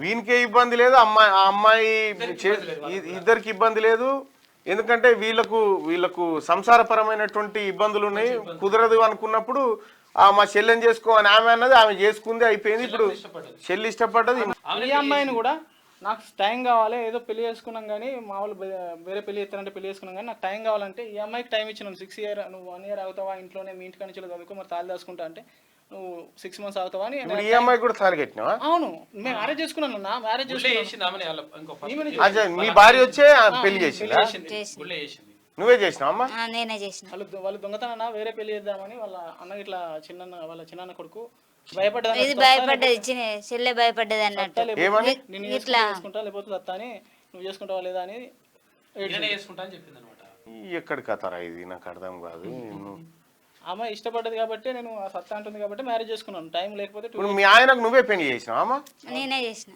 వీనికే ఇబ్బంది లేదు, ఆ అమ్మాయి ఇద్దరికి ఇబ్బంది లేదు. ఎందుకంటే వీళ్ళకు సంసారపరమైనటువంటి ఇబ్బందులు ఉన్నాయి. కుదరదు అనుకున్నప్పుడు మా చెల్లెని చేసుకో అని ఆమె అన్నది, ఆమె చేసుకుంది, అయిపోయింది. ఇప్పుడు చెల్లి ఇష్టపడ్డది. ఈ అమ్మాయిని కూడా నాకు టైం కావాలి, ఏదో పెళ్లి చేసుకున్నాం కానీ మా వాళ్ళు వేరే పెళ్లి చేస్తారంటే పెళ్లి చేసుకున్నాం కానీ నాకు టైం కావాలంటే ఈ అమ్మాయికి టైం ఇచ్చినాను. 6 ఇయర్, నువ్వు 1 ఇయర్ అవుతావా ఇంట్లోనే మీ ఇంటికి నుంచి చదువుకో, మరి తాళి దాచుకుంటా అంటే నువ్వు 6 months అవుతావా అని. ఈ అమ్మాయి కూడా తాళి కట్టినావా? అవును, మేము మ్యారేజ్ చేసుకున్నాను నా మ్యారేజ్ మీ భార్య వచ్చే పెళ్లి చేసిందా? నువ్వే చేసినావు అమ్మా? నేనే చేసిన. వాళ్ళు దొంగతన వేరే పెళ్లి చేద్దామని వాళ్ళ అన్న ఇట్లా వాళ్ళ చిన్న కొడుకు ఇది భయపడ్డది, భయపడ్డది, చెల్లె భయపడ్డది అన్నట్టు. నేను చేసుకుంటా లేకపోతే దత్తా అని, నువ్వు చేసుకుంటావా లేదా అని చేసుకుంటా అని చెప్పింది అనమాట. ఎక్కడి కథరా ఇది, నాకు అర్థం కాదు. అమ్మాయి ఇష్టపడ్డది కాబట్టి, నేను ఆ సత్తా అంటుంది కాబట్టి మ్యారేజ్ చేసుకున్నాను. టైం లేకపోతే ఇప్పుడు మీ ఆయనకు నువ్వే పెళ్లి చేసినావు అమ్మా? నేనే చేసిన.